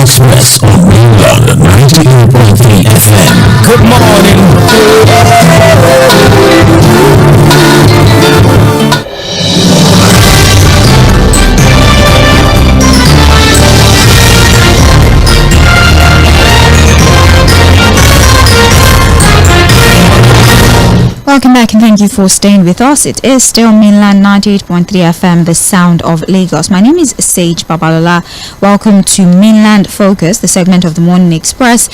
Express on Mainland 98.3 FM. Good morning. Welcome back and thank you for staying with us. It is still Mainland 98.3 FM, the sound of Lagos. My name is M쏘ɪɪļ Babalola. Welcome to Mainland Focus, the segment of the Morning Express,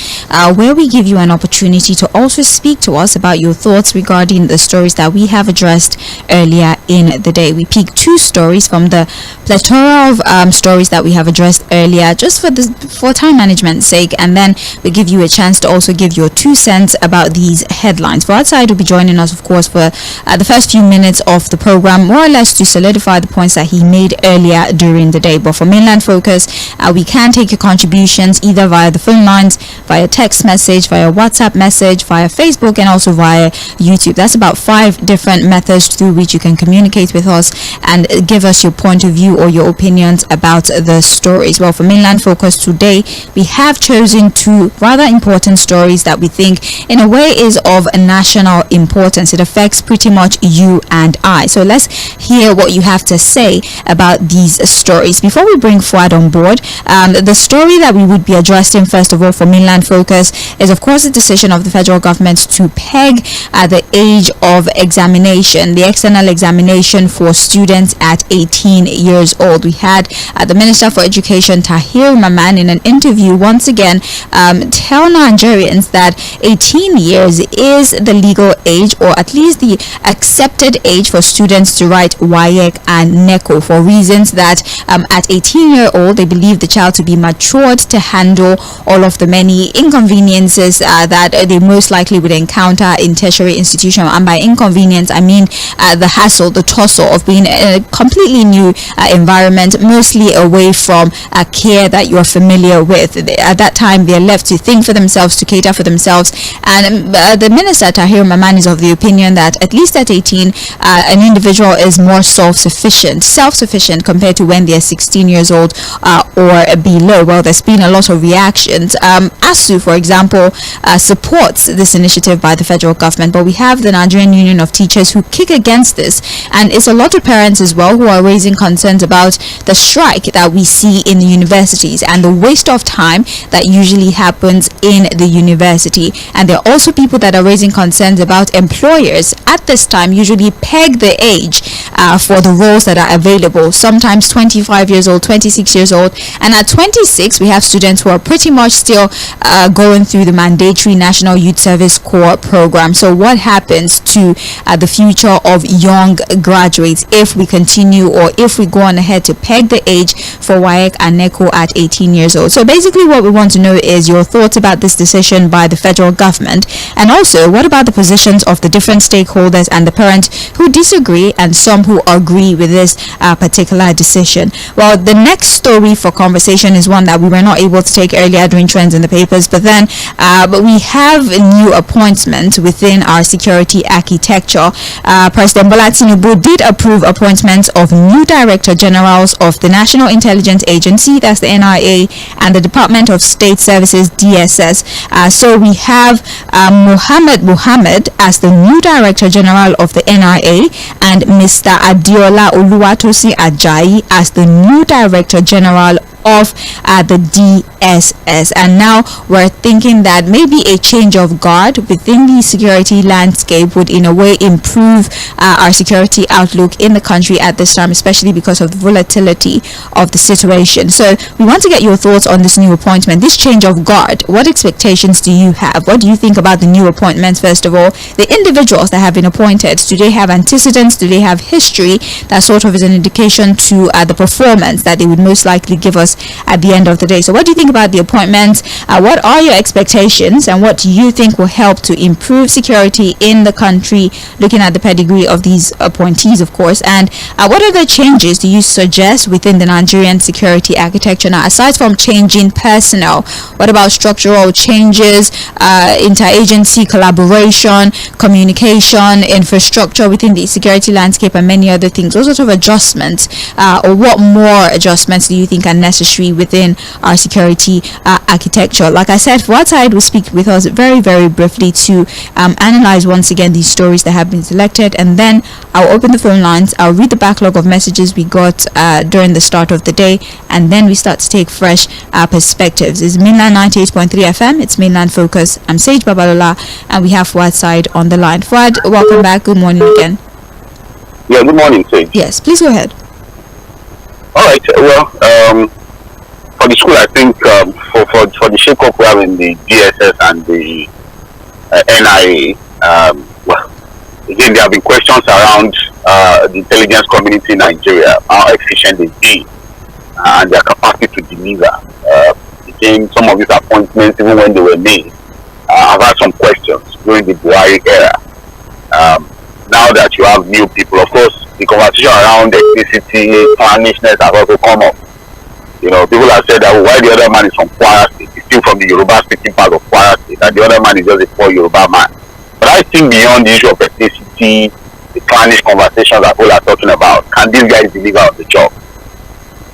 where we give you an opportunity to also speak to us about your thoughts regarding the stories that we have addressed earlier in the day. We pick two stories from the plethora of stories that we have addressed earlier, just for time management's sake, and then we give you a chance to also give your 2 cents about these headlines. Fuhad Saheed will be joining us, of course, for the first few minutes of the program, more or less to solidify the points that he made earlier during the day. But for Mainland Focus, we can take your contributions either via the phone lines, via text message, via WhatsApp message, via Facebook, and also via YouTube. That's about 5 different methods through which you can communicate with us and give us your point of view or your opinions about the stories. Well, for Mainland Focus today, we have chosen 2 rather important stories that we think in a way is of a national importance. It affects pretty much you and I. So let's hear what you have to say about these stories. Before we bring Fuad on board, the story that we would be addressing first of all for Mainland Focus is, of course, the decision of the federal government to peg the age of examination, the external examination for students at 18 years old. We had the Minister for Education, Tʀᴇɪᴅs Iᴅ, in an interview once again tell Nigerians that 18 years is the legal age, or at least the accepted age for students to write WAEC and NECO, for reasons that at 18-year-old they believe the child to be matured to handle all of the many inconveniences that they most likely would encounter in tertiary institution. And by inconvenience I mean the hassle, the tussle of being in a completely new environment, mostly away from care that you are familiar with. At that time they are left to think for themselves, to cater for themselves, and the Minister Tʀᴇɪᴅs Iᴅ is of the opinion that at least at 18 an individual is more self-sufficient compared to when they're 16 years old or below. Well, there's been a lot of reactions. ASU, for example, supports this initiative by the federal government, but we have the Nigerian Union of Teachers who kick against this, and it's a lot of parents as well who are raising concerns about the strike that we see in the universities and the waste of time that usually happens in the university. And there are also people that are raising concerns about employers at this time usually peg the age for the roles that are available, sometimes 25 years old, 26 years old, and at 26 we have students who are pretty much still going through the mandatory National Youth Service Corps program. So what happens to the future of young graduates if we continue, or if we go on ahead to peg the age for WAEC and NECO at 18 years old? So basically what we want to know is your thoughts about this decision by the federal government, and also what about the positions of the different stakeholders and the parents who disagree and some who agree with this particular decision. Well, the next story for conversation is one that we were not able to take earlier during trends in the papers, but we have a new appointment within our security architecture. President Bola Tinubu did approve appointments of new Director Generals of the National Intelligence Agency, that's the NIA, and the Department of State Services, DSS. So we have Muhammad as the new Director General of the NIA, and Mr. Adiola Oluwatosin Ajayi as the new Director General of the DSS. And now we're thinking that maybe a change of guard within the security landscape would in a way improve our security outlook in the country at this time, especially because of the volatility of the situation. So we want to get your thoughts on this new appointment, this change of guard. What expectations do you have? What do you think about the new appointments? First of all, the individuals that have been appointed, do they have antecedents? Do they have history that sort of is an indication to the performance that they would most likely give us at the end of the day? So what do you think about the appointments? What are your expectations, and what do you think will help to improve security in the country, looking at the pedigree of these appointees, of course? And what other changes do you suggest within the Nigerian security architecture? Now, aside from changing personnel, what about structural changes, interagency collaboration, communication, infrastructure within the security landscape, and many other things? What sort of adjustments or what more adjustments do you think are necessary necessary within our security architecture. Like I said, Fuhad Saheed will speak with us very, very briefly to analyze once again these stories that have been selected, and then I'll open the phone lines. I'll read the backlog of messages we got during the start of the day, and then we start to take fresh perspectives. It's Mainland 98.3 FM. It's Mainland Focus. I'm Sage Babalola, and we have Fuhad Saheed on the line. Fuhad, welcome back. Good morning again. Yeah, good morning, Sage. Yes, please go ahead. All right. Well, for the school, I think for the shake-up we have in the DSS and the NIA, well, again, there have been questions around the intelligence community in Nigeria, how efficient they be, and their capacity to deliver. Again, some of these appointments, even when they were made, I've had some questions during the Buhari era. Now that you have new people, of course, the conversation around ethnicity, clannishness has also come up. You know, people have said that why the other man is from Kwara State, he's still from the Yoruba-speaking part of Kwara State, and the other man is just a poor Yoruba man. But I think beyond the issue of ethnicity, the clannish conversations that people are talking about, can these guys deliver on the job?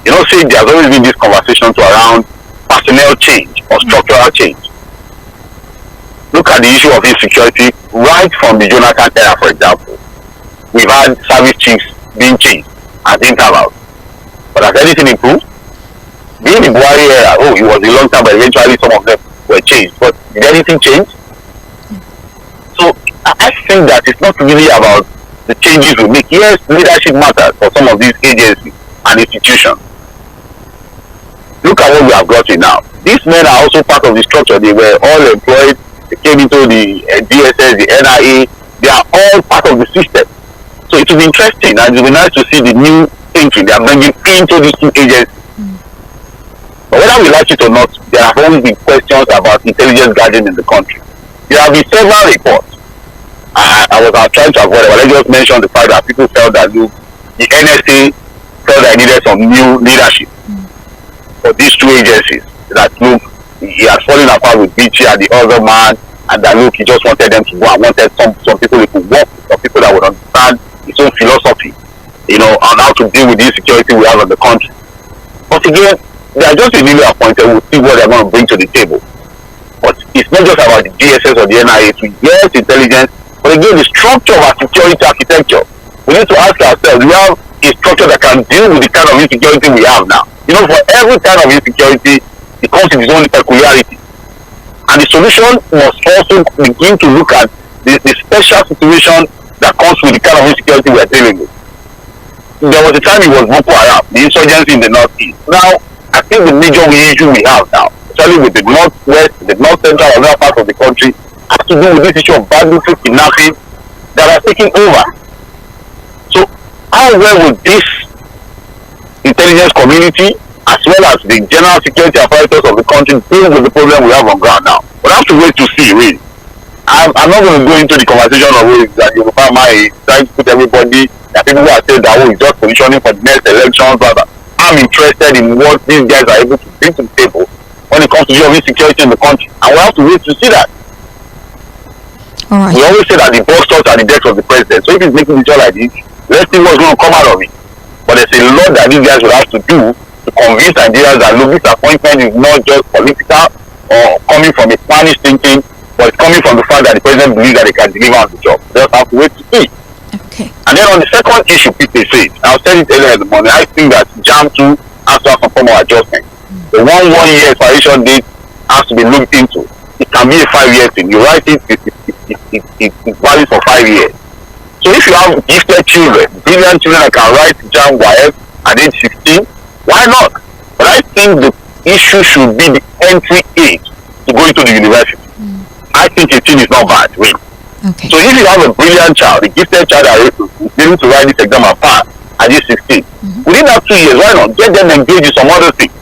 You know, see, there's always been this conversation around personnel change or structural change. Look at the issue of insecurity right from the Jonathan era, for example. We've had service chiefs being changed at intervals. But has anything improved? During the Buhari era, it was a long time, but eventually some of them were changed. But did anything change? So I think that it's not really about the changes we make. Yes, leadership matters for some of these agencies and institutions. Look at what we have got to now. These men are also part of the structure. They were all employed. They came into the DSS, the NIA. They are all part of the system. So it will be interesting, and it will be nice to see the new thinking they are bringing into these two agencies. But whether we like it or not, there have always been questions about intelligence gathering in the country. There have been several reports. I was trying to avoid it, but I just mentioned the fact that people felt that the NSA felt that it needed some new leadership for these two agencies. That look, he had fallen apart with BT and the other man, and that look, he just wanted them to go and wanted some people who could work with, some people that would understand his own philosophy, you know, on how to deal with the insecurity we have in the country. But again, they are just really appointed. We'll see what they're going to bring to the table. But it's not just about the DSS or the NIA to yes, intelligence, but again, the structure of our security architecture. We need to ask ourselves, we have a structure that can deal with the kind of insecurity we have now. You know, for every kind of insecurity, it comes with its own peculiarity. And the solution must also begin to look at the special situation that comes with the kind of insecurity we are dealing with. There was a time it was Boko Haram, the insurgency in the northeast. Now, I think the major issue we have now, especially with the northwest, the north central, and other parts of the country, has to do with this issue of banditry, kidnapping that are taking over. So, how well will this intelligence community, as well as the general security apparatus of the country, deal with the problem we have on ground now? But I have to wait to see, really. I'm not going to go into the conversation of that Yoruba man is trying to put everybody, that people who are saying that is just positioning for the next elections, blah, blah. I'm interested in what these guys are able to bring to the table when it comes to the insecurity in the country. And we have to wait to see that. All right. We always say that the boss thoughts are the desk of the president. So if he's making the job like this, let's see what's going to come out of it. But there's a lot that these guys will have to do to convince Nigerians that look, this appointment is not just political or coming from a Spanish thinking, but it's coming from the fact that the president believes that they can deliver on the job. They just have to wait to see. Okay. And then on the second issue, people say, I said it earlier in the morning, I think that JAM2 has to have some form of adjustment. The one year expiration date has to be looked into. It can be a 5-year thing. You write it, it's valid for 5 years. So if you have gifted children, brilliant children that can write JAM YF at age 16, why not? But I think the issue should be the entry age to go into the university. I think 18 is not bad, really. Okay. So if you have a brilliant child, a gifted child that is able to write this exam and pass at age 16, within that 2 years, why not get them engaged in some other things?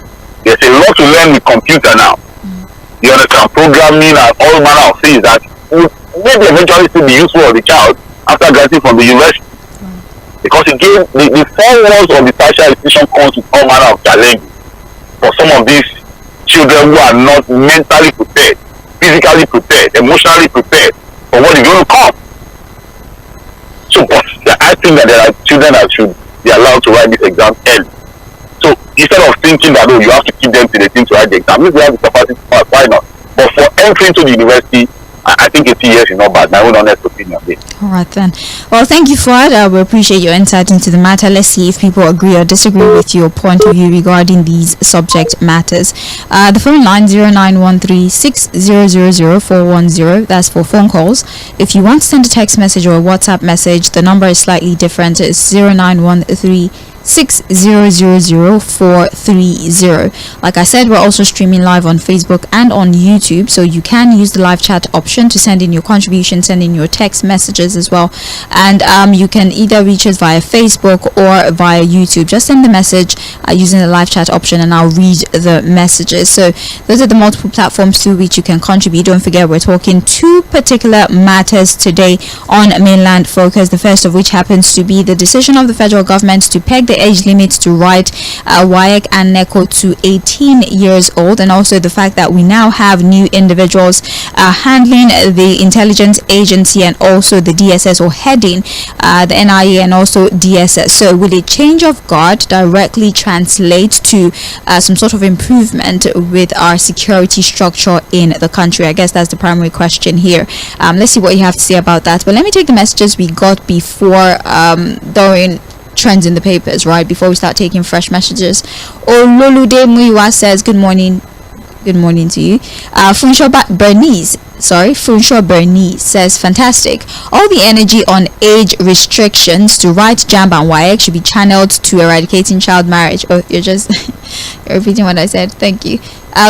There's a lot to learn with computer now. You understand, programming and all manner of things that would maybe eventually still be useful for the child after graduating from the university. Because again, the 4 walls of the tertiary institution comes with all manner of challenges for some of these children who are not mentally prepared, physically prepared, emotionally prepared for what is going to come. So, but I think that there are children that should be allowed to write this exam early. So, instead of thinking that, oh, you have to keep them to the thing to write the exam. If they have the capacity to pass, why not? But for entering to the university, I think 80 years is not bad. My own honest opinion. All right then. Well, thank you, Fuad. We appreciate your insight into the matter. Let's see if people agree or disagree with your point of view regarding these subject matters. The phone line 0913-6000-410. That's for phone calls. If you want to send a text message or a WhatsApp message, the number is slightly different. It's 0913-6000-430. Like I said, we're also streaming live on Facebook and on YouTube, so you can use the live chat option to send in your contribution, send in your text messages as well. And you can either reach us via Facebook or via YouTube. Just send the message using the live chat option, and I'll read the messages. So those are the multiple platforms through which you can contribute. Don't forget, we're talking two particular matters today on Mainland Focus. The first of which happens to be the decision of the federal government to peg the age limit to write WAEC and NECO to 18 years old, and also the fact that we now have new individuals handling the intelligence agency and also the DSS, or heading the NIA and also DSS. So will a change of guard directly translate to some sort of improvement with our security structure in the country? I guess that's the primary question here. Let's see what you have to say about that. But let me take the messages we got before during trends in the papers, right, before we start taking fresh messages. Ololude Muiwa says good morning to you. Fᴏᴜᴏ Bernice says fantastic. All the energy on age restrictions to write JAMB and WAEC should be channeled to eradicating child marriage. Oh, you're repeating what I said. Thank you.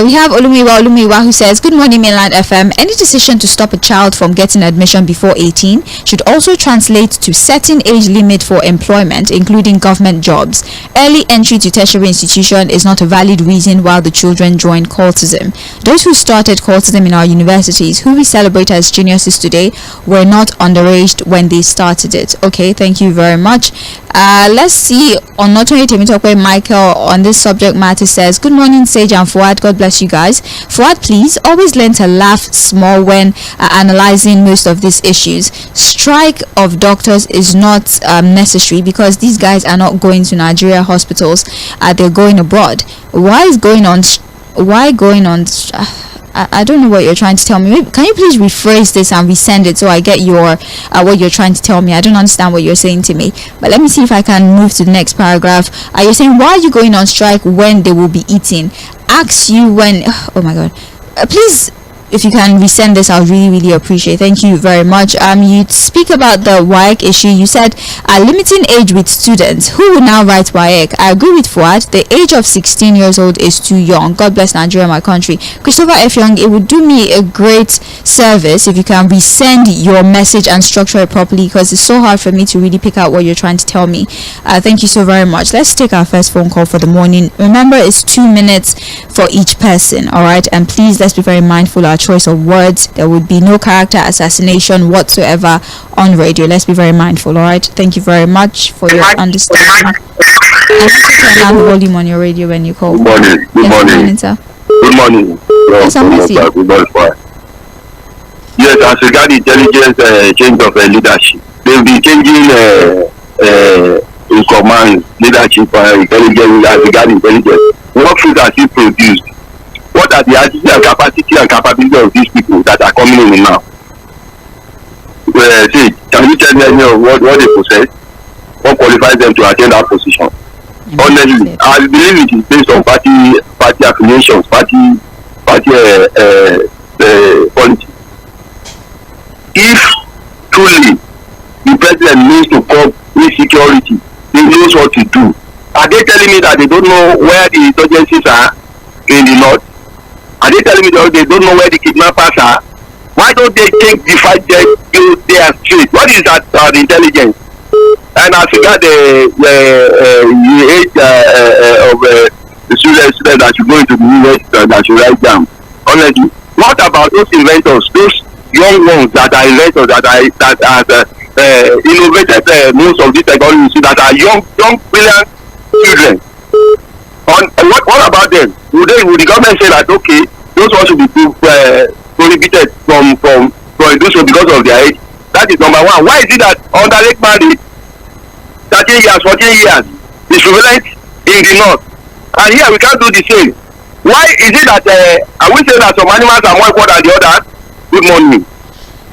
We have Olumiwa who says, good morning, Mainland FM. Any decision to stop a child from getting admission before 18 should also translate to setting age limit for employment, including government jobs. Early entry to tertiary institution is not a valid reason why the children join cultism. Those who started cultism in our universities, who we celebrate as geniuses today, were not underaged when they started it. Okay, thank you very much. Let's see. Michael on this subject matter says, good morning, Sage and Fuad. God bless you guys. Fuad, please always learn to laugh small when analyzing most of these issues. Strike of doctors is not necessary because these guys are not going to Nigeria hospitals. They're going abroad. Why going on? I don't know what you're trying to tell me. Can you please rephrase this and resend it so I get your what you're trying to tell me? I don't understand what you're saying to me. But let me see if I can move to the next paragraph. You're saying, why are you going on strike when they will be eating? Ask you when. Oh my God. Please, if you can resend this, I'll really appreciate it. Thank you very much. You speak about the WAEC issue. You said limiting age with students who will now write WAEC. I agree with Fuad. The age of 16 years old is too young. God bless Nigeria, my country. Christopher F. Young, it would do me a great service if you can resend your message and structure it properly, because it's so hard for me to really pick out what you're trying to tell me. Thank you so very much. Let's take our first phone call for the morning. Remember, it's 2 minutes for each person, all right? And please, let's be very mindful of our choice of words. There would be no character assassination whatsoever on radio. Let's be very mindful, all right? Thank you very much for your understanding. I want you to turn down the volume on your radio when you call. Good morning. Good morning, sir. Good morning. Yes, I'm with you. Good morning. Yes, as regards intelligence change of leadership, they'll be changing in command leadership intelligence as regards intelligence. What food are still produced? What are the attitude and capacity and capability of these people that are coming in now? Can you tell me what they possess? What qualifies them to attain that position? Honestly, I believe it is based on party affiliations, party politics. If truly the president needs to curb insecurity, he knows what to do. Are they telling me that they don't know where the insurgencies are in the north? Are they telling me that they don't know where the kidnappers are? Why don't they take the fight there straight? What is that intelligence? And I forgot the age of the students that should go into the university that should write down. Honestly, what about those inventors, those young ones that are inventors, that innovated most of these technologies, that are young brilliant children? What about them? Would the government say that okay, those ones should be prohibited from doing so because of their age? That is number one. Why is it that underage marriage 13 years, 14 years is prevalent in the north, And here we can't do the same. Why is it that are we saying that some animals are more equal than the others? Good morning.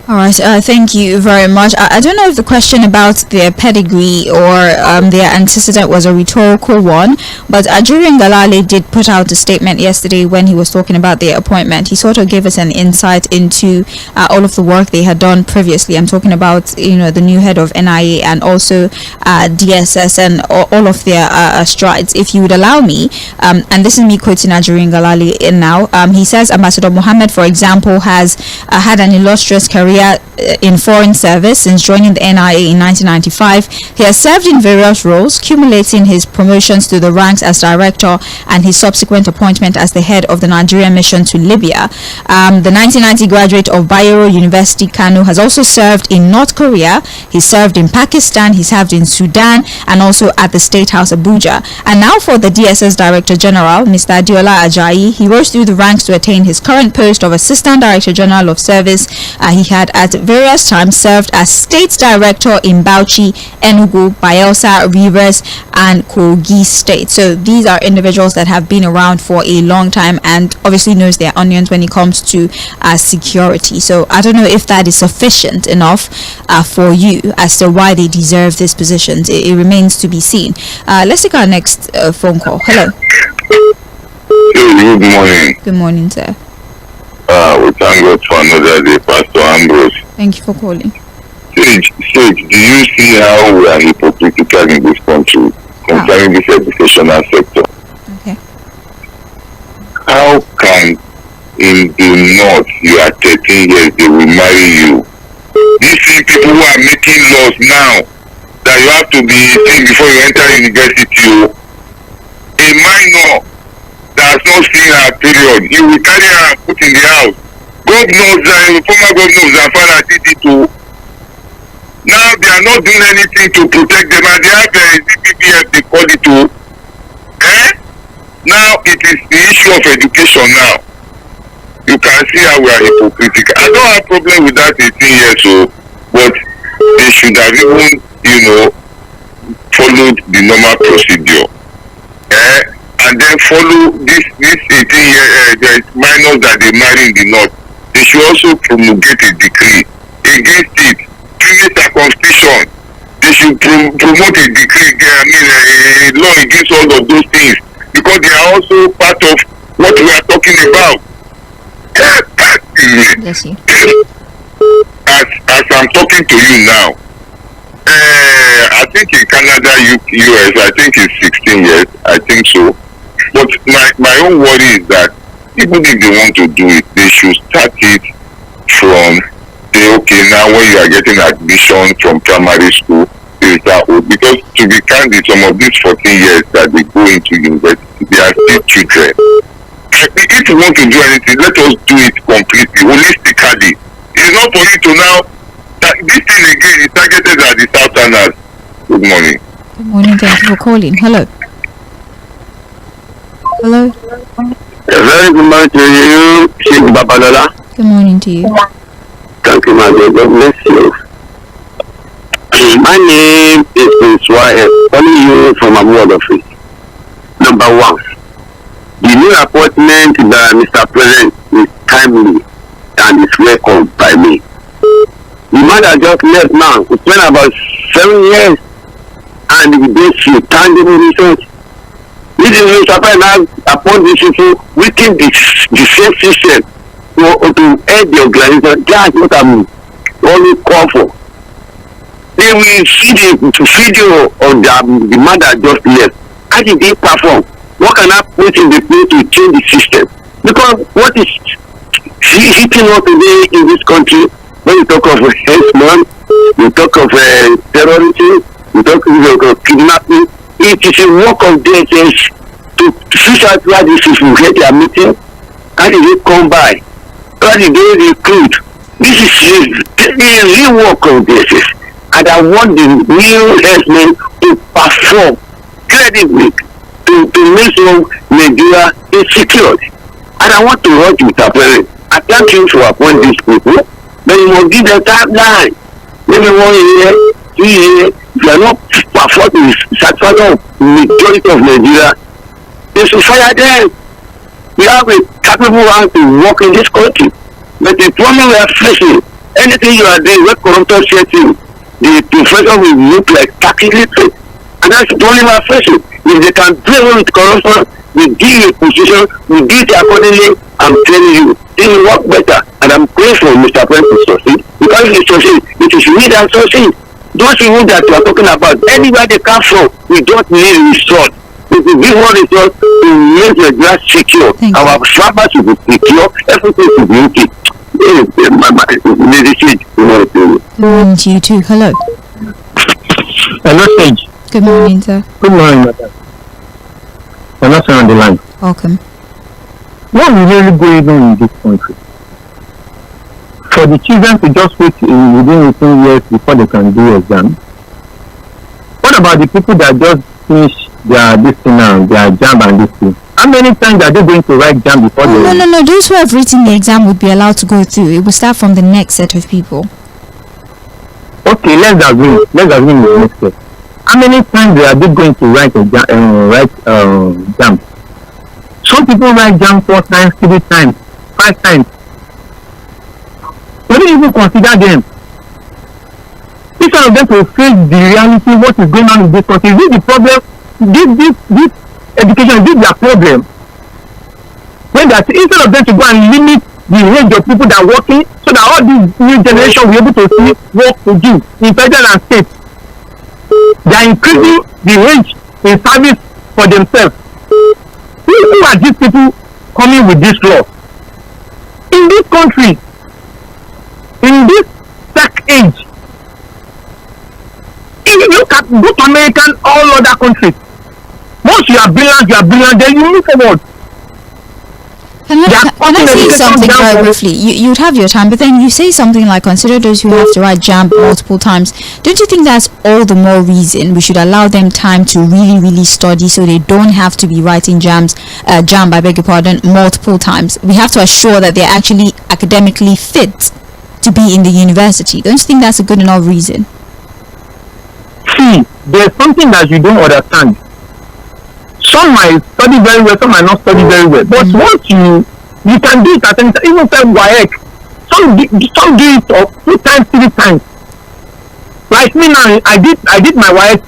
All right, thank you very much. I don't know if the question about their pedigree or their antecedent was a rhetorical one, but Ajuri Ngalale did put out a statement yesterday when he was talking about their appointment. He sort of gave us an insight into all of the work they had done previously. I'm talking about, the new head of NIA and also DSS and all of their strides. If you would allow me, and this is me quoting Ajuri Ngalale now, he says Ambassador Mohammed, for example, has had an illustrious career in foreign service since joining the NIA in 1995. He has served in various roles, culminating his promotions to the ranks as director and his subsequent appointment as the head of the Nigerian mission to Libya. The 1990 graduate of Bayero University, Kano, has also served in North Korea. He served in Pakistan, he served in Sudan, and also at the State House Abuja. And now for the DSS Director General, Mr. Adiola Ajayi, he rose through the ranks to attain his current post of Assistant Director General of Service. He had at various times served as State Director in Bauchi, Enugu, Bayelsa, Rivers, and Kogi State. So these are individuals that have been around for a long time and obviously knows their onions when it comes to security. So I don't know if that is sufficient enough for you as to why they deserve these positions. It remains to be seen. Let's take our next phone call. Hello. Good morning. Good morning, sir. We thank God for another day, Pastor Ambrose. Thank you for calling. Sage, do you see how we are hypocritical in this country concerning this educational sector? Okay. How can in the north you are 13 years, they will marry you? These people who are making laws now that you have to be 18 before you enter university. A minor that has not seen her period, you will carry her and put in the house. Governors and former governors and father did it too. Now they are not doing anything to protect them, and they have CPPF, they call it too. Now it is the issue of education now. You can see how we are hypocritical. I don't have problem with that 18 years old, but they should have even, followed the normal procedure. And then follow this 18-year minors that they marry in the north. They should also promulgate a decree against it. Female circumcision. They should promote a decree, a law against all of those things, because they are also part of what we are talking about. Bless you. As I'm talking to you now, I think in Canada, US, I think it's 16 years. I think so. But my own worry is that even if they want to do it, they should start it from, now when you are getting admission from primary school, because to be candid, some of these 14 years that they go into university, they are still children. If you want to do anything, let us do it completely, holistically. It's not for you to now, this thing again is targeted at the Southerners. Good morning. Good morning, thank you for calling. Hello. Hello. A very good morning to you, JᴏɪＲ Babalola. Good morning to you. Thank you, my dear. God bless you. My name is M쏘ɪᴜ calling you from a word of it. Number one, the new appointment by Mr. President is timely and is welcomed by me. The man that just left now, we spent about 7 years and we did see tangible results. This is Mr. President upon these people within the same system to head the organization. That's what I'm only call for. They will see the video of the man that just left. How did they perform? What can I put in the place to change the system? Because what is hitting us today in this country, when we talk of herdsmen, we talk of terrorism, we talk of kidnapping, it is a work of DSS to fish out where these people get their meeting. How did they come by? How did they recruit? This is a real work of DSS. And I want the new herdsmen to perform credibly to make sure Nigeria is secured. And I want to urge Mr. President, I thank you for appointing these people, but you must give them timeline. Maybe 1 year, 2 years, if you are not performing the satisfaction of the majority of Nigeria, They should fire them. We have a capable hand to work in this country. But the problem we are facing, anything you are doing, where corruption sets in, the professor will look like tax illiterate. And that's the problem we are facing. If they can do away with corruption, we give a position, we give it accordingly, I'm telling you, it will work better. And I'm grateful for Mr. President to succeed. Because if he succeed, it is we that succeed. Those people that we are talking about, anywhere they come from, we don't need resort. If we give one resort, we make the grass secure. Our farmers will be secure, everything will be okay. Good morning to you too. Hello. Hello, Sage. Good morning, sir. Good morning, madam. I'm not on the line. Welcome. What is really going on in this country? For the children to just wait within 18 years before they can do exam. What about the people that just finish their this thing now, their jam and this thing? How many times are they going to write jam before they... No. Those who have written the exam would be allowed to go through. It will start from the next set of people. Okay, let's agree with the next step. How many times are they going to write jam? Some people write jam 4 times, 3 times, 5 times. We don't even consider them. Instead of them to face the reality, what is going on in this country, this is the problem. This education, this is their problem. When that instead of them to go and limit the range of people that are working, so that all this new generation will be able to see work to do in federal and state, they are increasing the range in service for themselves. Who are these people coming with this law? In this country, in this tech age, if you look at both American all other countries, once you are brilliant, then you move forward. Can I say something very briefly? You'd have your time, but then you say something like, consider those who have to write jam multiple times. Don't you think that's all the more reason we should allow them time to really study, so they don't have to be writing jam, multiple times? We have to assure that they're actually academically fit to be in the university. Don't you think that's a good enough reason? See, there's something that you don't understand. Some might study very well, some might not study very well. But once you can do it at any time, even WHYEC, some do it 2 times, 3 times. Like me now, I did my WHYEC,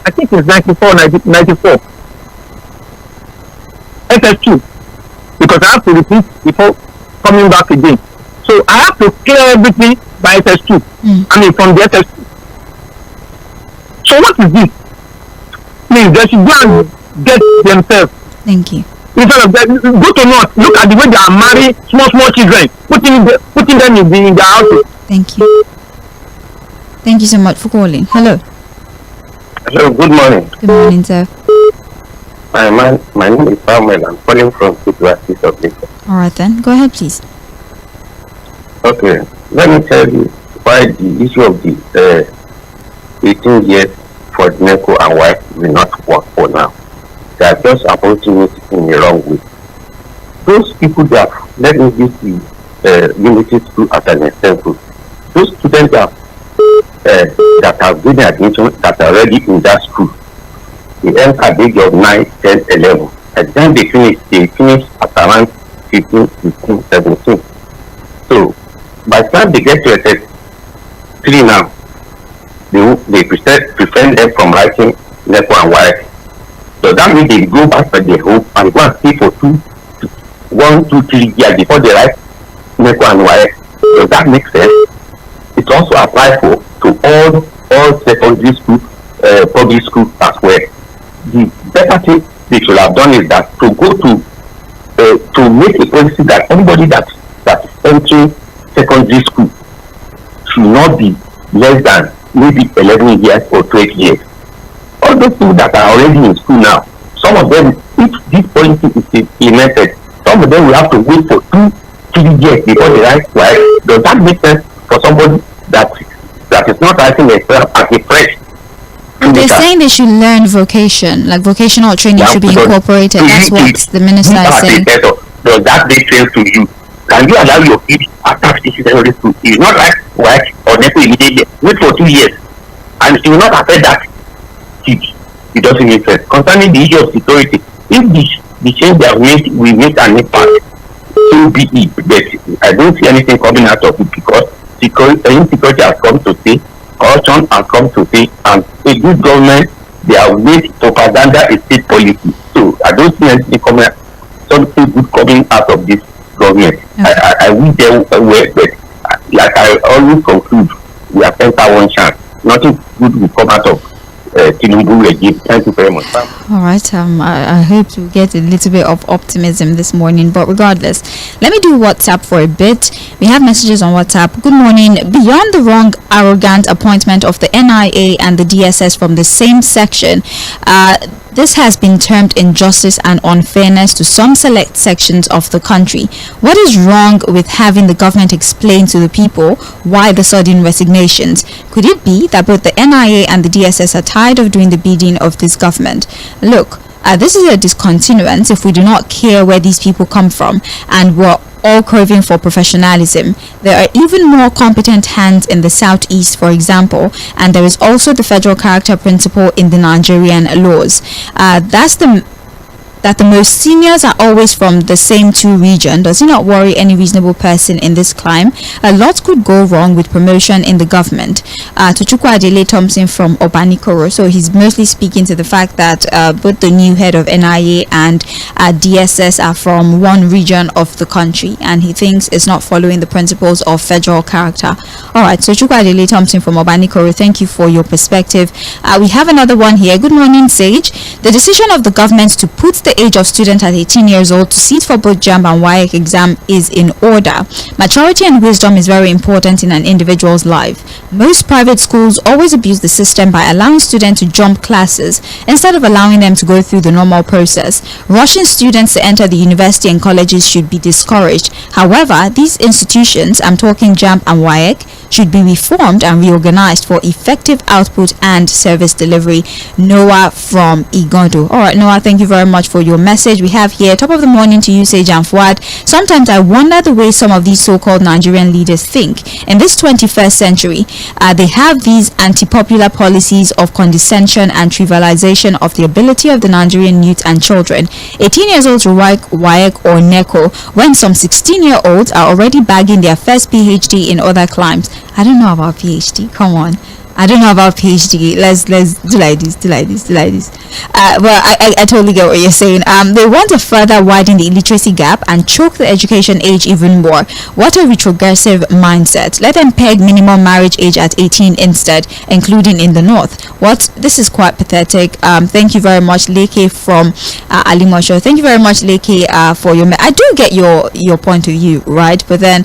I think it's 94, SS2, because I have to repeat before coming back again. So I have to clear everything by SS2. I mean, from the SS2. So what is this? Please, they should go and get themselves. Thank you. Instead of that, go to North, look at the way they are marrying small children, putting them in their houses. Thank you. Thank you so much for calling. Hello. Hello, good morning. Good morning, sir. My name is Samuel. I'm calling from Tğᴇ of Lagos. All right then, go ahead, please. Okay, let me tell you why the issue of the 18 years for NECO and wife will not work for now. They are just approaching it in the wrong way. Those people that, let me use the unity school as an example. Those students that have been admission, that are already in that school, they enter at the age of 9, 10, 11. At the time they finish at around 15, 16, 17. So, by the time they get to SS3 now, they prevent them from writing NECO and WHYEC. So that means they go back to their home and go and stay for 1, 2, 3 years before they write NECO and WHYEC. Does that make sense? It also applies to all secondary school, public schools as well. The better thing they should have done is that to go to make a policy that anybody that is entering secondary school should not be less than maybe 11 years or 12 years. All those people that are already in school now, some of them, if this policy is implemented, some of them will have to wait for 2, 3 years before they write WHYEC. Does that make sense for somebody that is not writing exam as a fresh? They're saying they should learn vocation, like vocational training should be incorporated. That's what the minister is saying. Does that make sense to you? Can you allow your kids after finishing secondary school? It's not like WHYEC or NECO immediately. Wait for 2 years, and it will not affect that kid. It just even first. Concerning the issue of security, if the change they have made will make an impact, so be it. But I don't see anything coming out of it because insecurity has come to stay, corruption has come to stay, and a good government, they have made propaganda a state policy. So I don't see anything something good coming out of this government. Okay. I wish them well, but like I always conclude, we have entered one chance. Nothing good will come out of Tinubu regime. Thank you very much. All right. I hope to get a little bit of optimism this morning. But regardless, let me do WhatsApp for a bit. We have messages on WhatsApp. Good morning. Beyond the wrong, arrogant appointment of the NIA and the DSS from the same section, this has been termed injustice and unfairness to some select sections of the country. What is wrong with having the government explain to the people why the sudden resignations? Could it be that both the NIA and the DSS are tired of doing the bidding of this government? Look, this is a discontinuance if we do not care where these people come from, and we're all craving for professionalism. There are even more competent hands in the southeast, for example, and there is also the federal character principle in the Nigerian laws. That the most seniors are always from the same two region does not worry any reasonable person in this climb. A lot could go wrong with promotion in the government. Ʀᴏ Thompson from Obanikoro. So he's mostly speaking to the fact that both the new head of NIA and DSS are from one region of the country, and he thinks it's not following the principles of federal character. All right, so Ʀᴏ Thompson from Obanikoro, thank you for your perspective. We have another one here. Good morning, Sage. The decision of the government to put the age of student at 18 years old to sit for both JAMB and WAEC exam is in order. Maturity and wisdom is very important in an individual's life. Most private schools always abuse the system by allowing students to jump classes instead of allowing them to go through the normal process. Rushing students to enter the university and colleges should be discouraged. However, these institutions, I'm talking JAMB and WAEC, should be reformed and reorganized for effective output and service delivery. Noah from Igodo. All right, Noah, thank you very much for your message. We have here, top of the morning to you, Sage and Fuad. Sometimes I wonder the way some of these so-called Nigerian leaders think. In this 21st century, they have these anti-popular policies of condescension and trivialization of the ability of the Nigerian youth and children. 18 years old to write WAEC or NECO, when some 16-year-olds are already bagging their first PhD in other climes. I don't know about PhD. Come on. I don't know about PhD. Let's do like this. Well, I totally get what you're saying. They want to further widen the illiteracy gap and choke the education age even more. What a retrogressive mindset. Let them peg minimum marriage age at 18 instead, including in the north. This is quite pathetic. Thank you very much, Leke from Alimosho. Thank you very much, Leke, for your. I do get your point of view, right? But then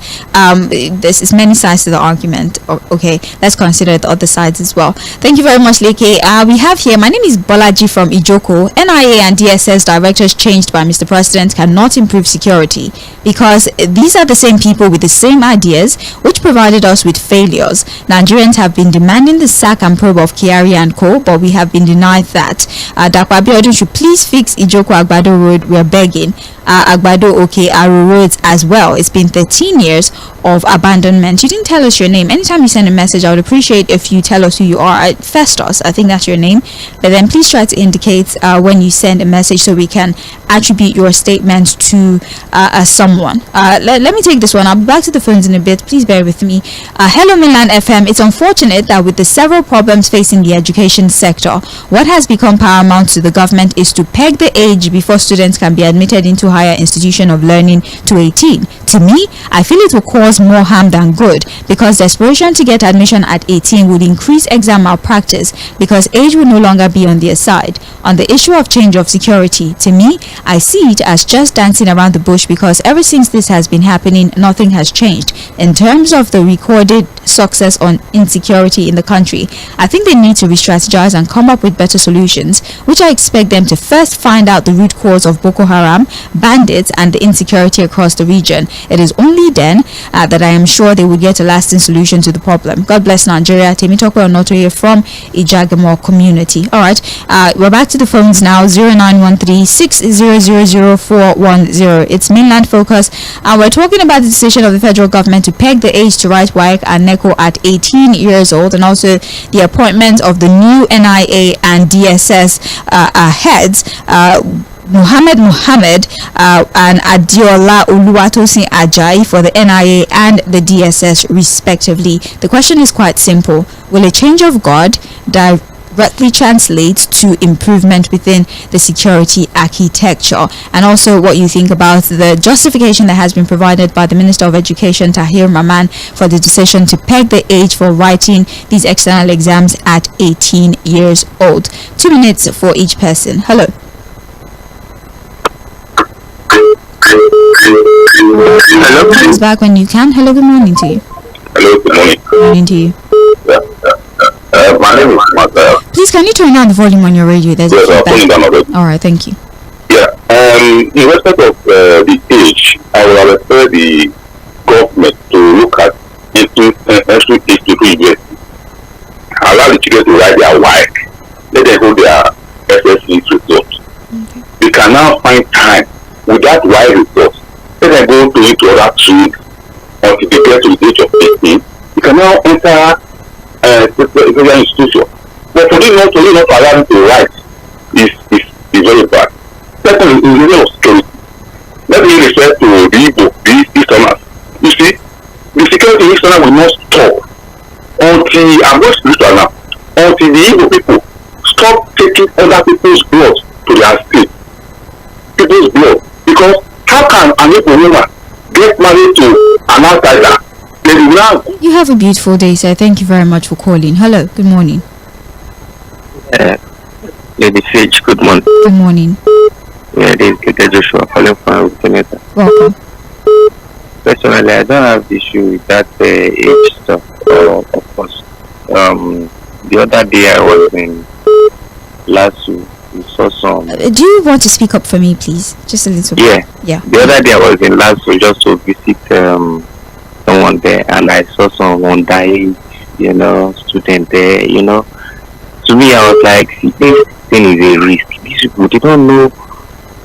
there's many sides to the argument. Okay, let's consider the other side as well. Thank you very much, Leke. We have here, my name is Bolaji from Ijoko. NIA and DSS directors changed by Mr. President cannot improve security because these are the same people with the same ideas which provided us with failures. Nigerians have been demanding the sack and probe of Kyari and Co, but we have been denied that. Dr. Abiodun should please fix Ijoko Agbado Road. We're begging. Agbado Aro roads as well. It's been 13 years of abandonment. You didn't tell us your name. Anytime you send a message, I would appreciate if you tell us who you are. Festus, I think that's your name. But then please try to indicate when you send a message so we can attribute your statement to someone. Let me take this one. I'll be back to the phones in a bit. Please bear with me. Hello Mainland FM. It's unfortunate that with the several problems facing the education sector, what has become paramount to the government is to peg the age before students can be admitted into higher institution of learning to 18. To me, I feel it will cause more harm than good because desperation to get admission at 18 would increase exam malpractice because age will no longer be on their side. On the issue of change of security, to me, I see it as just dancing around the bush because ever since this has been happening, nothing has changed. In terms of the recorded success on insecurity in the country, I think they need to re-strategize and come up with better solutions, which I expect them to first find out the root cause of Boko Haram, bandits, and the insecurity across the region. It is only then that I am sure they will get a lasting solution to the problem. God bless Nigeria. Tèmítọ́pẹ́ Ọ̀nàtóyè from Ijagamo community. All right, we're back to the phones now. 0913-6000410. It's Mainland Focus. We're talking about the decision of the federal government to peg the age to write WAEC and NECO at 18 years old, and also the appointment of the new NIA and DSS heads. Mohammed and Adiola Oluwatosin Ajayi for the NIA and the DSS respectively. The question is quite simple. Will a change of guard directly translate to improvement within the security architecture? And also what you think about the justification that has been provided by the Minister of Education Tahir Mamman for the decision to peg the age for writing these external exams at 18 years old. 2 minutes for each person. Hello. Hello. Please back when you can. Hello, good morning to you. Hello, good morning. Good morning to you. My name is Mzoɪᴜ. Please, can you turn down the volume on your radio? There's Yes, I'll turn it down already. All right, thank you. Yeah. In respect of the age, I will refer the government to look at entry to university. Allow the children to write their WAEC. Let them hold their SSC results. Okay. They can now find time with that WAEC result. Let them go to it to other schools until they get to the age of 18. You can now enter the institution. But for them not to allow them to write is very bad. Secondly, in the area of security, let me refer to the Easterners. You see, the security in Easterners will not stop until, I'm going spiritual now, until the Igbo people stop taking other people's blood to their state. People's blood. Because how can an Igbo woman get married to an outsider? You have a beautiful day, sir. Thank you very much for calling. Hello, good morning. Lady Sage, good morning. Good morning. Yeah, this is Ⴏ Joshua calling from Senator. Welcome. Personally, I don't have the issue with that age stuff. Of course, the other day I was in Lasu. We saw some. Do you want to speak up for me, please? Just a little bit. Yeah. Yeah. The other day I was in Lasu just to visit someone there, and I saw someone die. Student there. To me, I was like, see, this thing is a risk. These people, they don't know.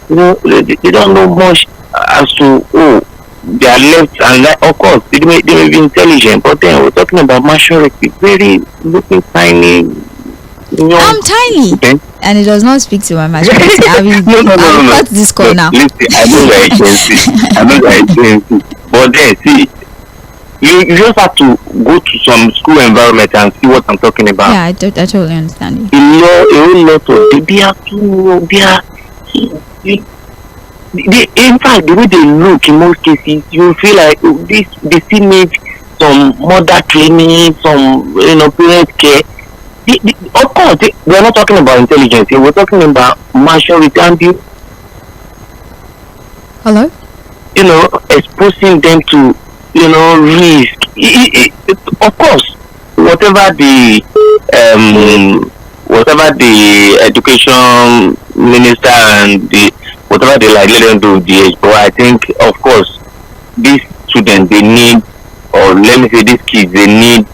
They don't know much as to they are left and right. Of course, they may be intelligent, but then we're talking about maturity, very looking tiny. I'm tiny, and it does not speak to my maturity. I mean, no. What's this call now? Listen, I know you're agency. But then, see, you just have to go to some school environment and see what I'm talking about. Yeah, I totally understand you. A whole lot of in fact, the way they look in most cases, you feel like they still need some mother training, some parent care. Of course, we're not talking about intelligence here. We're talking about maturity and Hello? exposing them to risk. Of course, whatever the education minister and whatever they like, let them do with the age. But I think, of course, these students, they need, or let me say these kids, they need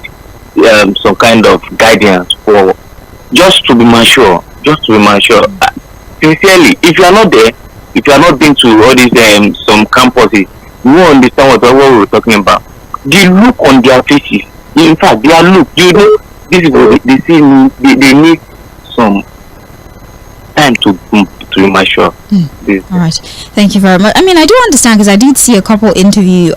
some kind of guidance for just to be mature. Sincerely, if you are not there, if you are not been to all these some campuses, you won't understand what we were talking about. The look on their faces, in fact, their look, this is what they see. They need some time to be mature. All right, thank you very much. I mean, I do understand, because I did see a couple interviews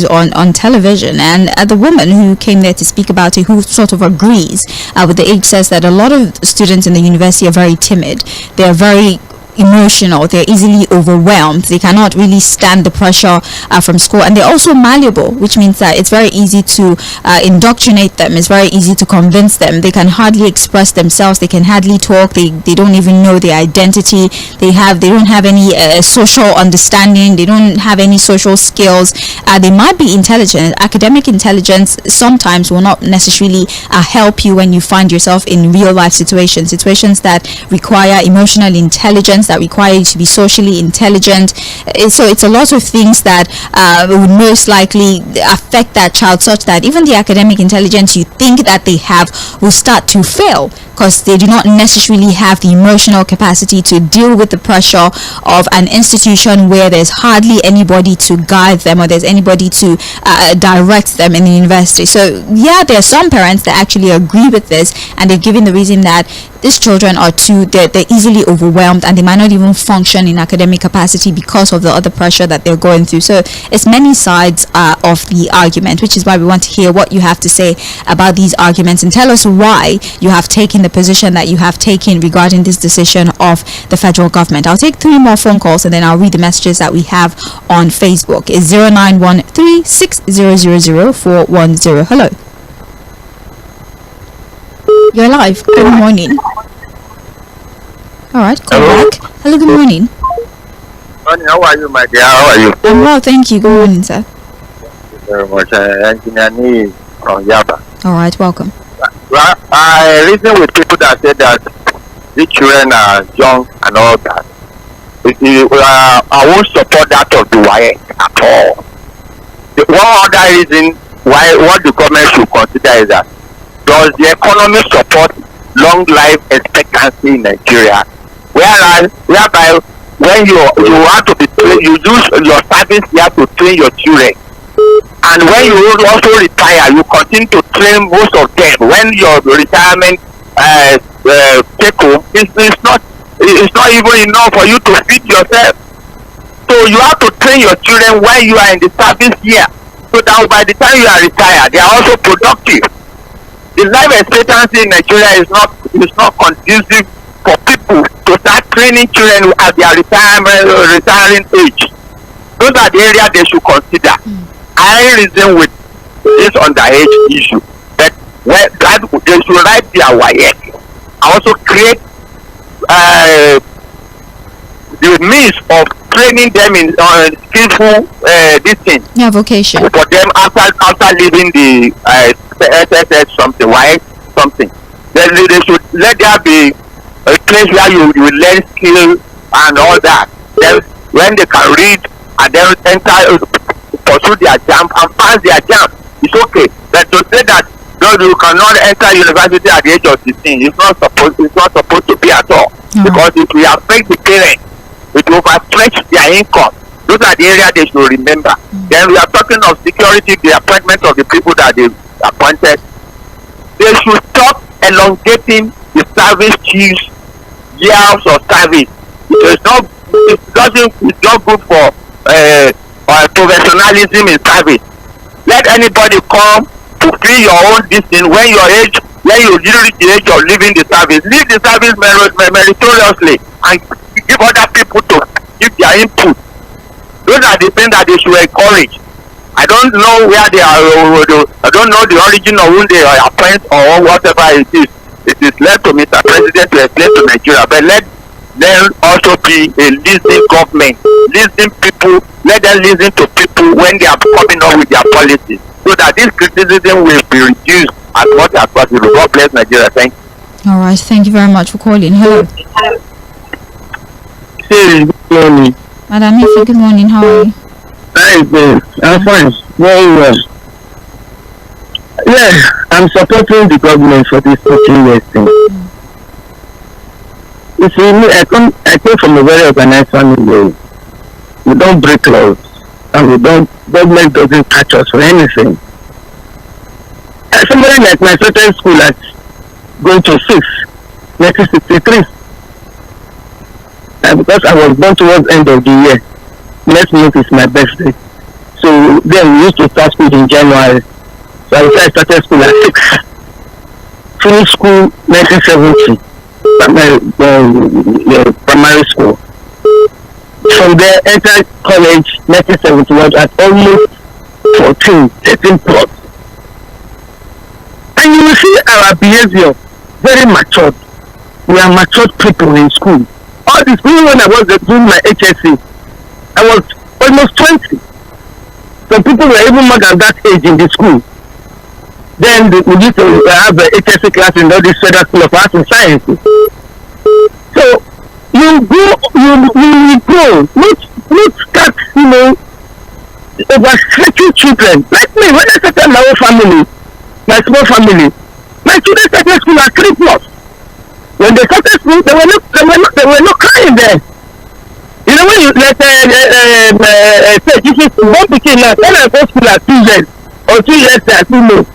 on television, and the woman who came there to speak about it, who sort of agrees with the age, says that a lot of students in the university are very timid. They are very emotional, they're easily overwhelmed, they cannot really stand the pressure from school, and they're also malleable, which means that it's very easy to indoctrinate them, it's very easy to convince them. They can hardly express themselves, they can hardly talk, they don't even know their identity, they don't have any social understanding, they don't have any social skills. They might be intelligent. Academic intelligence sometimes will not necessarily help you when you find yourself in real life situations that require emotional intelligence, parents that require you to be socially intelligent. So it's a lot of things that would most likely affect that child, such that even the academic intelligence you think that they have will start to fail, because they do not necessarily have the emotional capacity to deal with the pressure of an institution where there's hardly anybody to guide them, or there's anybody to direct them in the university. So yeah, there are some parents that actually agree with this, and they've given the reason that these children are they're easily overwhelmed, and they might not even function in academic capacity because of the other pressure that they're going through. So it's many sides of the argument, which is why we want to hear what you have to say about these arguments, and tell us why you have taken the position that you have taken regarding this decision of the federal government. I'll take 3 more phone calls, and then I'll read the messages that we have on Facebook. It's 0913600410. Hello. You're live. Good morning. All right, call back. Hello, good morning. Honey, how are you, my dear? How are you? I'm well, thank you. Good morning, sir. Thank you very much. Engineer Nee from Yaba. All right, welcome. Well, I reason with people that say that the children are young and all that. I won't support that of the WAEC at all. The one other reason why what the government should consider is that, does the economy support long life expectancy in Nigeria? Whereby when you have to be trained, you use your service here to train your children, and when you also retire, you continue to train most of them. When your retirement take home, it's not even enough for you to feed yourself. So you have to train your children while you are in the service here, so that by the time you are retired, they are also productive. The life expectancy in Nigeria is not conducive for people to start training children at their retiring age. Those are the areas they should consider. I reason with this underage issue that they should write their WAEC and also create the means of training them in skillful this thing. Yeah, vocation. For them after leaving the SSS something, WAEC something. Then they should let there be a place where you learn skill and all that. Then when they can read and then enter, pursue their jam and pass their jam, it's okay. But to say that you cannot enter university at the age of 16, it's not supposed to be at all. Because it will affect the parents, it will overstretch their income. Those are the areas they should remember. Then we are talking of security, the appointment of the people that they appointed. They should stop elongating the service chiefs years of service. It's not good for professionalism in service. Let anybody come to fill your own distance when you reach the age of leaving the service. Leave the service meritoriously and give other people to give their input. Those are the things that they should encourage. I don't know where they are. I don't know the origin of whom they are appoint or whatever it is. It is left to Mr. President to explain to Nigeria. But let them also be a listening government. Listen people. Let them listen to people when they are coming up with their policies, so that this criticism will be reduced as much as possible. God bless Nigeria. Thank you. All right. Thank you very much for calling. Hello. Good morning. Madam Ife, good morning. How are you? I'm fine. Very well. Yeah, I'm supporting the government for this 14 years thing. You see, I come from a very organized family. We don't break laws, and government doesn't catch us for anything. Somebody like my certain school at going to 1963. Because I was born towards the end of the year. Next month is my birthday. So then we used to start school in January. So I started school at 6. Finished school 1970. Primary school. From there, entered college 1971 at almost 13 plus. And you will see our behavior very matured. We are matured people in school. All this, even when I was doing my HSC, I was almost 20. Some people were even more than that age in the school. Then we used to have a HSC class in all this Federal School of Arts and Sciences. So you will go, not start, overstretching children. Like me, when I started my own family, my small family, my children started school at 3 plus. When they started school, they were not crying there. You know, when you let say this is one picking now, when I go to school at 2 years or 2 years at 2 months.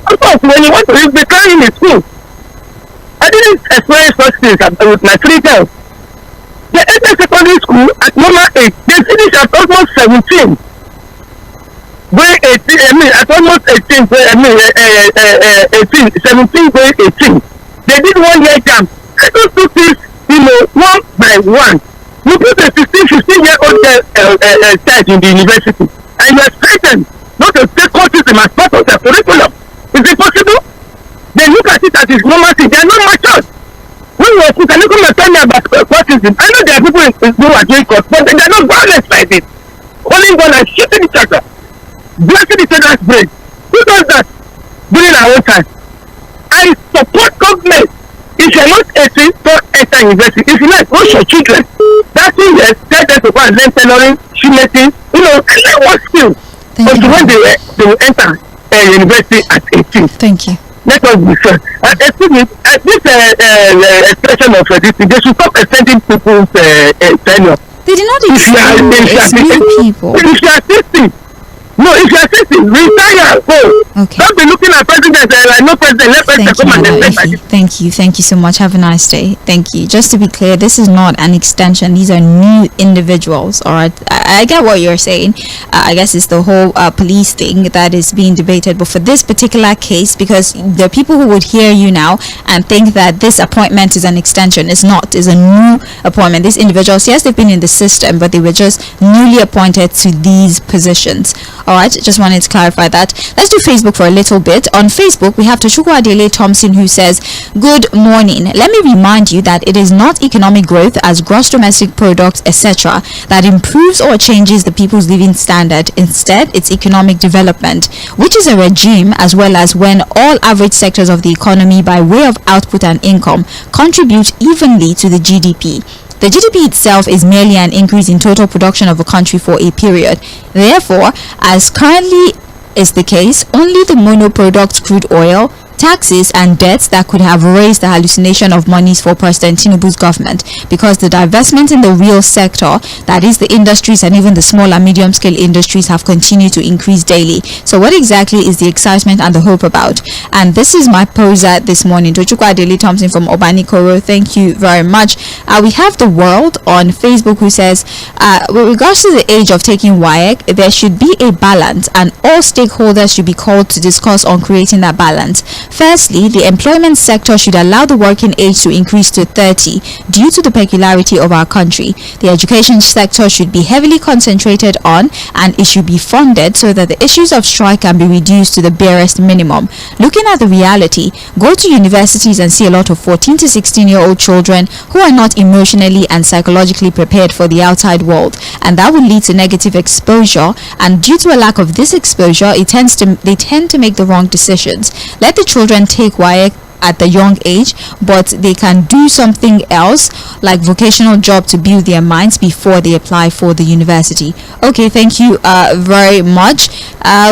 Of course, when you want to be crying in school, I didn't experience such things with my 3 girls. They enter secondary school at normal age. They finish at almost 17. Going 18, at almost 18, 17 going 18. They did 1 year camp. I just took this, one by one. You put a 15-year-old child in the university, and you expect them not to take courses as part of their curriculum. Is it possible? They look at it as its normal thing. They are not matured. When you are can you come and tell me about courtism? I know there are people who are doing course, but they are not violent like this. Calling one and shooting each other. Blessing each other's brain. Who does that during our own time? I support government. If you are not 18, don't enter university. If you like, watch your children. That 2 years, tell them to go and learn tailoring, shoemaking, and learn what skills. But when they will enter university at 18. Thank you. Let us be fair. Excuse me, this expression of this, they should stop extending people's tenure. They did not exclude people. If you are 60, no, if you are 60, retire, go. Okay. Don't be looking at president like no president. Let president come and Thank you so much. Have a nice day. Thank you. Just to be clear, this is not an extension. These are new individuals. All right. I get what you're saying. I guess it's the whole police thing that is being debated. But for this particular case, because there are people who would hear you now and think that this appointment is an extension. It's not. It's a new appointment. These individuals, yes, they've been in the system, but they were just newly appointed to these positions. All right. Just wanted to clarify that. Let's do Facebook for a little bit. On Facebook, we have Tʀᴇɪᴅs Thompson, who says, good morning. Let me remind you that it is not economic growth as gross domestic product, etc., that improves or changes the people's living standard. Instead, it's economic development, which is a regime as well as when all average sectors of the economy by way of output and income contribute evenly to the GDP. The GDP itself is merely an increase in total production of a country for a period. Therefore, as currently is the case, only the monoproduct crude oil, taxes and debts that could have raised the hallucination of monies for President Tinubu's government, because the divestment in the real sector, that is the industries and even the small and medium scale industries, have continued to increase daily. So what exactly is the excitement and the hope about? And this is my poser this morning. Tʀᴇɪᴅs Thompson from Obanikoro, thank you very much. We have The World on Facebook, who says, with regards to the age of taking WAEC, there should be a balance and all stakeholders should be called to discuss on creating that balance. Firstly, the employment sector should allow the working age to increase to 30 due to the peculiarity of our country. The education sector should be heavily concentrated on, and it should be funded so that the issues of strike can be reduced to the barest minimum. Looking at the reality, go to universities and see a lot of 14 to 16-year-old children who are not emotionally and psychologically prepared for the outside world, and that will lead to negative exposure, and due to a lack of this exposure, they tend to make the wrong decisions. Let the children take WAEC at the young age, but they can do something else like vocational job to build their minds before they apply for the university. Okay, thank you very much.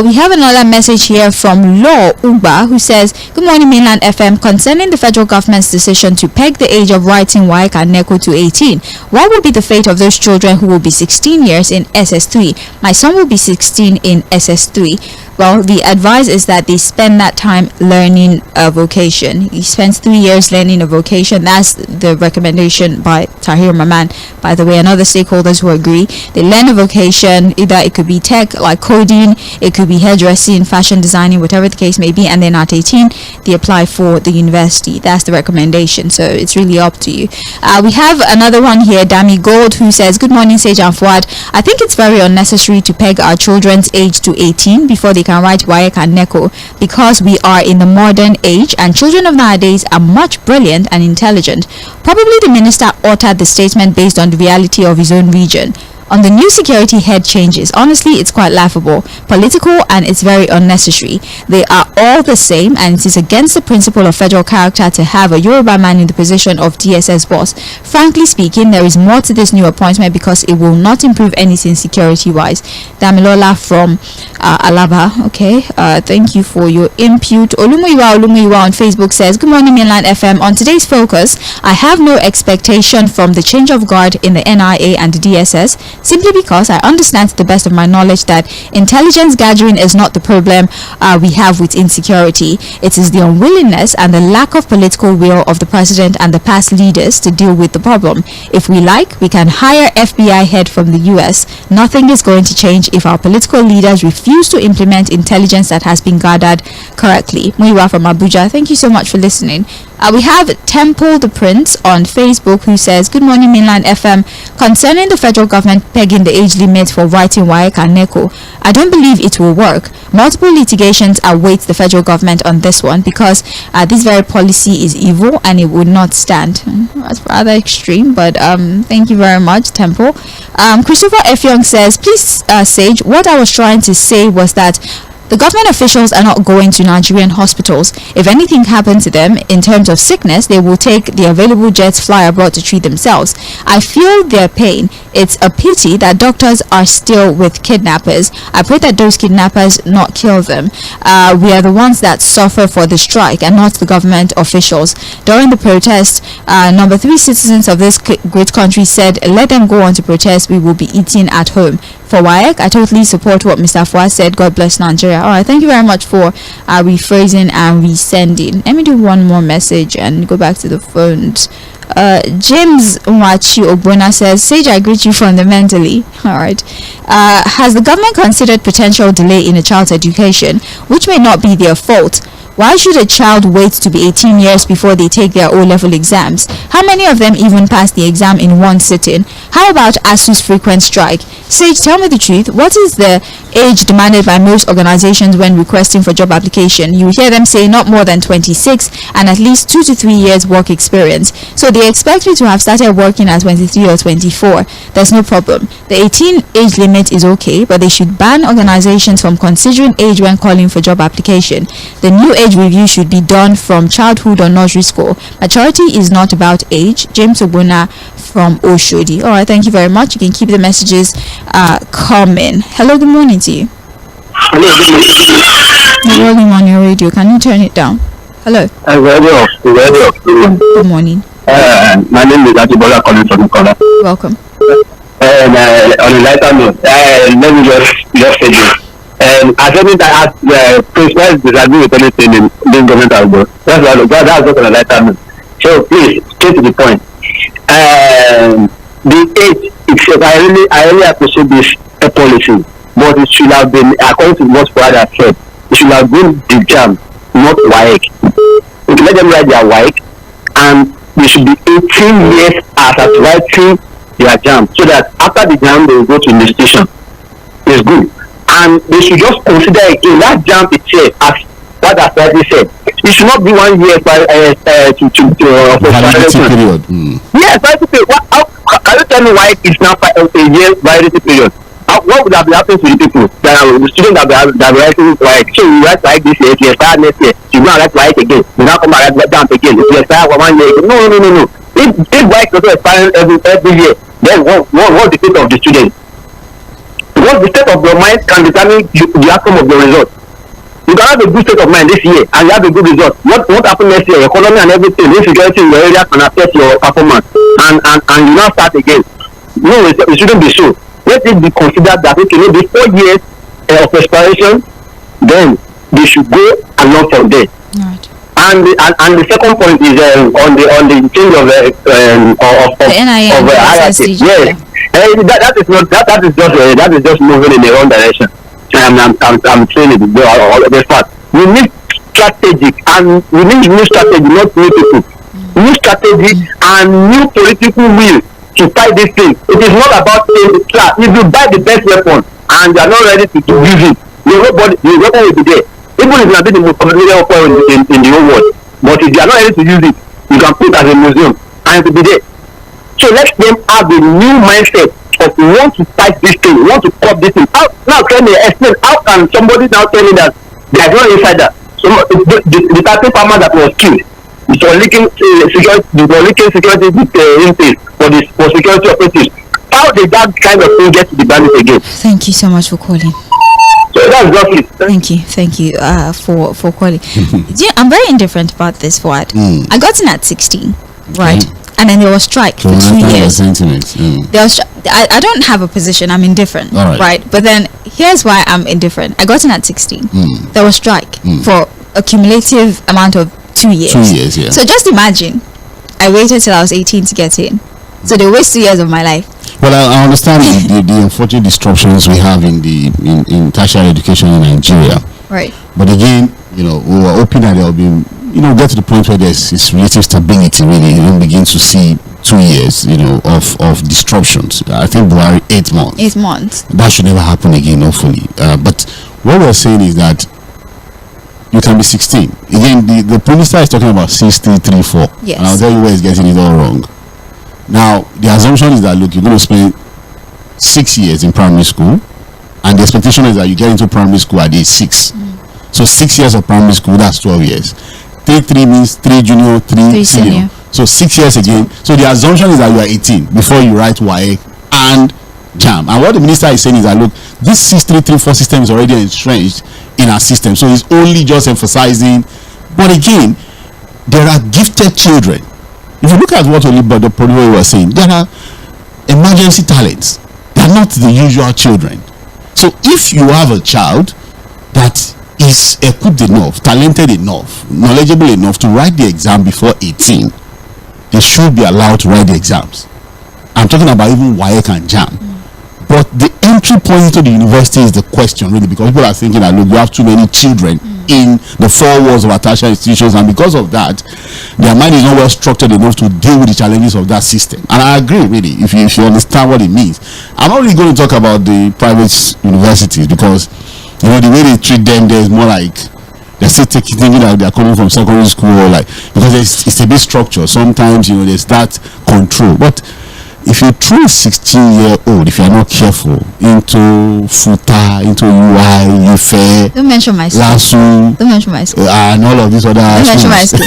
We have another message here from Law Uba, who says, good morning Mainland FM, concerning the federal government's decision to peg the age of writing WAEC and NECO to 18, what will be the fate of those children who will be 16 years in SS3? My son will be 16 in SS3. Well, the advice is that they spend that time learning a vocation. He spends 3 years learning a vocation. That's the recommendation by Tahir Maman. By the way, and other stakeholders who agree. They learn a vocation, either it could be tech like coding, it could be hairdressing, fashion designing, whatever the case may be, and then at 18, they apply for the university. That's the recommendation. So it's really up to you. We have another one here, Dami Gold, who says, good morning, Sage and Fuad. I think it's very unnecessary to peg our children's age to 18 before they can write WAEC and NECO, because we are in the modern age and children of nowadays are much brilliant and intelligent. Probably the minister uttered the statement based on the reality of his own region. On the new security head changes, honestly, it's quite laughable, political, and it's very unnecessary. They are all the same, and it is against the principle of federal character to have a Yoruba man in the position of DSS boss. Frankly speaking, there is more to this new appointment because it will not improve anything security-wise. Damilola from Alaba. Okay, thank you for your input. Olumuyiwa on Facebook says, good morning, Mainland FM. On today's focus, I have no expectation from the change of guard in the NIA and the DSS, simply because I understand to the best of my knowledge that intelligence gathering is not the problem we have with insecurity. It is the unwillingness and the lack of political will of the president and the past leaders to deal with the problem. If we like, we can hire FBI head from the US. Nothing is going to change if our political leaders refuse to implement intelligence that has been gathered correctly. Muiwa from Abuja, thank you so much for listening. We have Temple the Prince on Facebook who says, good morning, Mainland FM. Concerning the federal government pegging the age limit for writing WAEC and NECO, I don't believe it will work. Multiple litigations await the federal government on this one because this very policy is evil and it would not stand. That's rather extreme, but thank you very much, Temple. Christopher F. Young says, please, Sage, what I was trying to say was that the government officials are not going to Nigerian hospitals. If anything happened to them in terms of sickness, they will take the available jets, fly abroad to treat themselves. I feel their pain. It's a pity that doctors are still with kidnappers. I pray that those kidnappers not kill them. We are the ones that suffer for the strike and not the government officials. During the protest, number 3 citizens of this great country said, let them go on to protest. We will be eating at home. For WAEC, I totally support what Mr. Fuhad said. God bless Nigeria. All right, thank you very much for rephrasing and resending. Let me do one more message and go back to the phones. James Mwachi Ogbona says, Sage, I greet you fundamentally. All right. Has the government considered potential delay in a child's education, which may not be their fault? Why should a child wait to be 18 years before they take their O-level exams? How many of them even pass the exam in one sitting? How about ASU's frequent strike? Sage, tell me the truth. What is the age demanded by most organizations when requesting for job application? You hear them say not more than 26 and at least 2 to 3 years work experience. So they expect me to have started working at 23 or 24. There's no problem. The 18 age limit is okay, but they should ban organizations from considering age when calling for job application. The new age review should be done from childhood or nursery school. Maturity is not about age. James Obuna from Oshodi. All right, thank you very much. You can keep the messages coming. Hello, good morning to you. Hello, good morning. You're rolling on your radio. Can you turn it down? Hello. Good morning. My name is Ajibola calling from Nicola. Welcome. And on a lighter note, let me just say this. I think that principals disagree with anything in this government has done. That's just on a lighter note. So please, straight to the point. The age itself, I really appreciate this policy, but it should have been, according to what Fuhad said, it should have been the jam, not WAEC. We can let them write their WAEC, and they should be 18 years after writing their jam, so that after the jam they will go to the station. It's good. And they should just consider again that jam itself as what has already said. It should not be 1 year for validity period. Yes, validity period. Can you tell me why it's now a year validity period? What would have happened to the people the students that are writing like, so you write like this year, you expire next year, you go and write like again, you now come and write down again, you expire for 1 year. No. If white also expiring every year, then what's the fate of the student? What the state of your mind can determine the outcome of your result. You can have a good state of mind this year and you have a good result. What happens next year? Economy and everything, insecurity in your area can affect your performance, and you now start again. No, it shouldn't be so. Let it be considered that okay, maybe 4 years of expiration, then they should go along from there. Right. And the second point is on the change of hierarchy. Yes. That is just moving in the wrong direction. I'm saying it the fact. We need strategic, and we need new strategy, not new people. New strategy and new political will to fight this thing. It is not about saying if you buy the best weapon and you are not ready to use it, the weapon will be there. Even if you are the most complicated weapon in the whole world, but if you are not ready to use it, you can put it as a museum and it will be there. So let them have a new mindset of want to fight this thing, want to cut this thing. Now can you explain how can somebody now tell me that they are not inside that? So the tattoo farmer that was killed, it was leaking security intakes for security operatives. How did that kind of thing get to the bandits again? Thank you so much for calling. So that's just it. Thank you for calling. Yeah, I'm very indifferent about this, Fuad. I got in at 16, right? And then there was strike for 2 years. There was I don't have a position. I'm indifferent, right? But then here's why I'm indifferent. I got in at 16. There was strike for a cumulative amount of 2 years. 2 years, yeah. So just imagine, I waited till I was 18 to get in. So they waste 2 years of my life. Well, I understand the unfortunate disruptions we have in tertiary education in Nigeria. Right. But again, we were hoping that there will be, get to the point where there's relative stability. Really, you don't begin to see 2 years, of disruptions. I think Buhari 8 months. 8 months. That should never happen again, hopefully. But what we're saying is that you can be 16. Again, the minister is talking about 6334. Yes. And I'll tell you where he's getting it all wrong. Now, the assumption is that, look, you're going to spend 6 years in primary school, and the expectation is that you get into primary school at age 6. So 6 years of primary school, that's 12 years. 3 means 3 junior, 3 senior. So 6 years again. So the assumption is that you are 18 before you write WAEC and JAM. And what the minister is saying is that, look, this 6334 system is already entrenched in our system. So it's only just emphasizing. But again, there are gifted children. If you look at what Ʀᴏᴜᴜ was saying, there are emergency talents. They are not the usual children. So if you have a child that is equipped enough, talented enough, knowledgeable enough to write the exam before 18, they should be allowed to write the exams. I'm talking about even WAEC and JAM. But the entry point into the university is the question, really, because people are thinking that, look, you have too many children in the 4 walls of our tertiary institutions, and because of that, their mind is not well structured enough to deal with the challenges of that system. And I agree, really, if you understand what it means. I'm not really going to talk about the private universities, because the way they treat them, there's more like they're still thinking that they're coming from secondary school, or because it's a bit structured. Sometimes there's that control. But if you throw a 16-year-old, if you're not careful, into FUTA, into UI, Ife, don't mention my school. LASU, don't mention my school, and all of these other don't mention my school.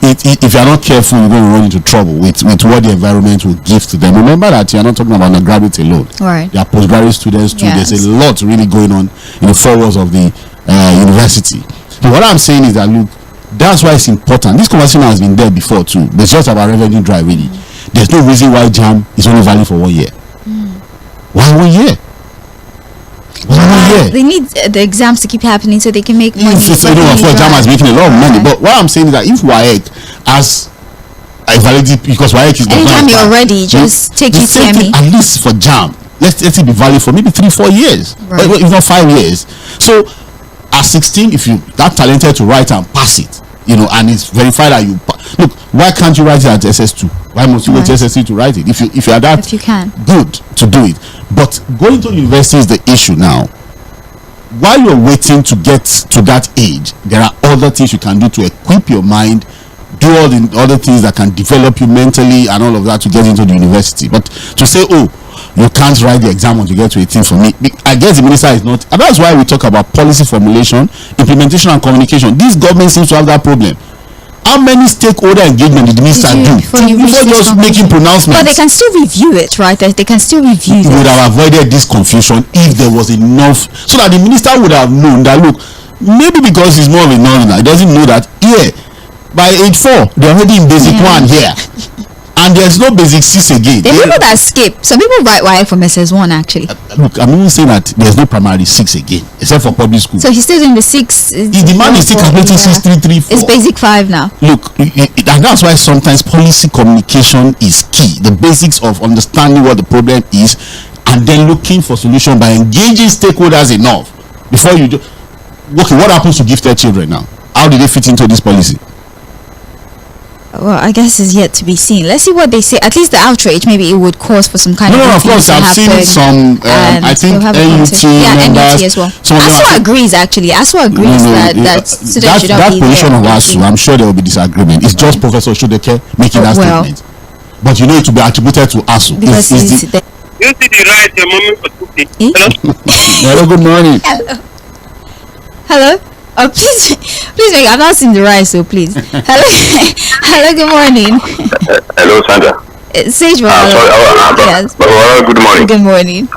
If you're not careful, you're going to run into trouble with what the environment will give to them. Remember that you're not talking about undergraduate alone. Right. There are postgraduate students too. Yes. There's a lot really going on in the 4 walls of the university. So what I'm saying is that, look, that's why it's important. This conversation has been there before too. But it's just about revenue drive, really. There's no reason why JAM is only valid for 1 year. Why 1 year? They need the exams to keep happening so they can make money. Of course, JAM is making a lot of money. But what I'm saying is that if WAEC has a validity, because WAEC is anytime you're ready, just take UTME. At least for JAM, let it be valid for maybe 3-4 years, if not 5 years. So at 16, if you that talented to write and pass it, and it's verified that you look, why can't you write it at SS2? Why must you wait to SSC to write it? If you are that if you can, good to do it. But going to university is the issue now. While you're waiting to get to that age, there are other things you can do to equip your mind, do all the other things that can develop you mentally and all of that to get into the university. But to say, oh, you can't write the exam until you get to 18, for me, I guess the minister is not. And that's why we talk about policy formulation, implementation and communication. This government seems to have that problem. How many stakeholder engagement did the minister do before just making pronouncements? But they can still review it, right? They can still review it. We would have avoided this confusion if there was enough, so that the minister would have known that, look, maybe because he's more of a non, he doesn't know that by age 4 they're already in basic 1 here. And there's no basic 6 again. There are people that skip. Some people write WAEC from SS1 actually. Look, I'm even saying that there's no primary 6 again, except for public school. So he's still doing the 6. The man is still calculating 6, 3, 3, 4. It's basic 5 now. Look, and that's why sometimes policy communication is key. The basics of understanding what the problem is, and then looking for solution by engaging stakeholders enough before you do. Okay, what happens to gifted children now? How do they fit into this policy? Well, I guess it's yet to be seen. Let's see what they say. At least the outrage, maybe it would cause for some kind of. No, of course, I've seen some. I think NUT as well. ASU agrees actually. ASU agrees that students should not be there. That position of ASU, I'm sure there will be disagreement. It's just Professor Shodeke making that statement. But it will be attributed to ASU. you see the rice your mommy was cooking? Hello? Hello, good morning. Hello. Oh, please, please, I've not seen the rice, so please. Hello, hello, good morning. Hello, Sandra. Sage Sorry, yes. Good morning. Good morning.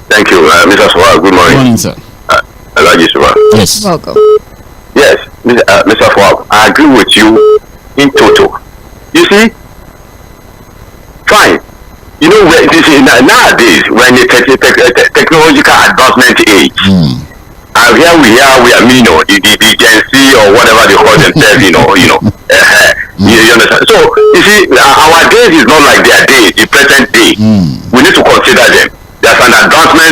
Thank you, Mr. Fuad. Good morning. Good morning, sir. Yes. Welcome. Yes, Mr. Fuad, I agree with you in total. You see, fine. You know, nowadays, when the technological advancement age, and here we are, the Gen Z or whatever they call themselves, you understand? So, you see, our days is not like their days, the present day. We need to consider them. There's an advancement